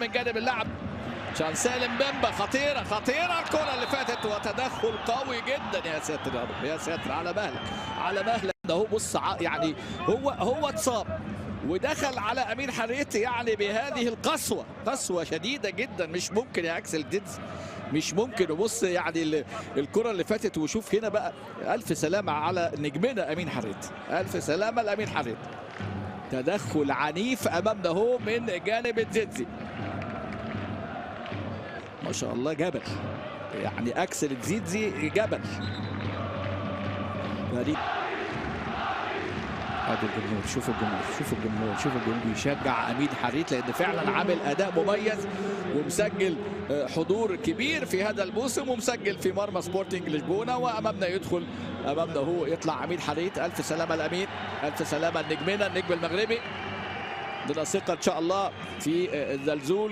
من جانب اللاعب شانسيل مبمبا. خطيره خطيره الكره اللي فاتت وتدخل قوي جدا. يا ساتر يا رب يا ساتر، على مهلك على مهلك. ده هو بص يعني هو اتصاب ودخل على امين حريت يعني بهذه القسوه، قسوه شديده جدا. مش ممكن يا اكسل ديدز، مش ممكن. وبص يعني الكره اللي فاتت. وشوف هنا بقى، الف سلامه على نجمنا امين حريت، الف سلامه لامين حريت. تدخل عنيف امامنا هو من جانب الزيتزي. ما شاء الله جبل، يعني اكسل الزيتزي جبل. فريق ادي الجمهور، شوف الجمهور شوف الجمهور شوف الجمهور بيشجع امين حريت، لان فعلا عامل اداء مميز ومسجل حضور كبير في هذا الموسم، ومسجل في مرمى سبورتنج لشبونه. وامامنا يدخل، امامنا هو يطلع امين حريت. الف سلامه لامين، الف سلامه لنجمنا النجم المغربي. عندنا ثقه ان شاء الله في الزلزول.